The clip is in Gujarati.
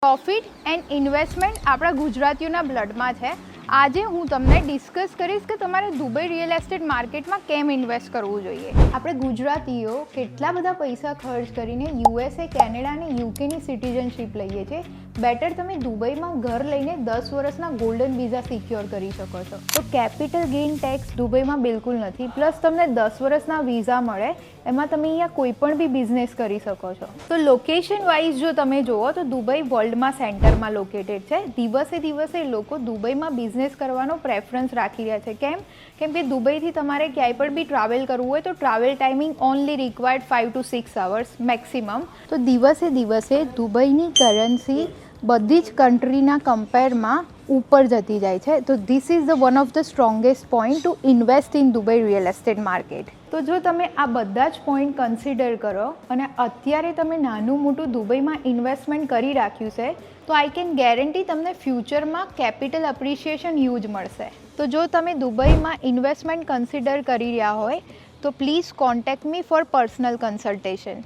પ્રોફિટ એન્ડ ઇન્વેસ્ટમેન્ટ આપણા ગુજરાતીઓના બ્લડમાં છે. આજે હું તમને ડિસ્કસ કરીશ કે તમારે દુબઈ રિયલ એસ્ટેટ માર્કેટમાં કેમ ઇન્વેસ્ટ કરવું જોઈએ. આપણે ગુજરાતીઓ કેટલા બધા પૈસા ખર્ચ કરીને યુએસએ, કેનેડા અને યુકેની સિટીઝનશીપ લઈએ છીએ. બેટર તમે દુબઈમાં ઘર લઈને 10 વર્ષના ગોલ્ડન વિઝા સિક્યોર કરી શકો છો. તો કેપિટલ ગેઇન ટેક્સ દુબઈમાં બિલકુલ નથી. પ્લસ તમને 10 વર્ષના વિઝા મળે, એમાં તમે અહીંયા કોઈ પણ બી બિઝનેસ કરી શકો છો. તો લોકેશન વાઇઝ જો તમે જુઓ તો દુબઈ વર્લ્ડમાં સેન્ટરમાં લોકેટેડ છે. દિવસે દિવસે લોકો દુબઈમાં બિઝનેસ કરવાનો પ્રેફરન્સ રાખી રહ્યા છે. કેમ કે દુબઈથી તમારે ક્યાંય પણ બી ટ્રાવેલ કરવું હોય તો travel timing only required 5 to 6 hours maximum. તો દિવસે દિવસે દુબઈની કરન્સી બધી જ કન્ટ્રીના કમ્પેરમાં ઉપર જતી જાય છે. તો this is the one of the strongest point two invest in Dubai real estate market. તો જો તમે આ બધા જ પોઈન્ટ કન્સિડર કરો અને અત્યારે તમે નાનું મોટું દુબઈમાં ઇન્વેસ્ટમેન્ટ કરી રાખ્યું છે, તો આઈ કેન ગેરંટી તમને ફ્યુચરમાં કેપિટલ અપ્રિશિએશન હ્યુજ મળશે. તો જો તમે દુબઈમાં ઇન્વેસ્ટમેન્ટ કન્સિડર કરી રહ્યા હોય તો please contact me for personal consultation.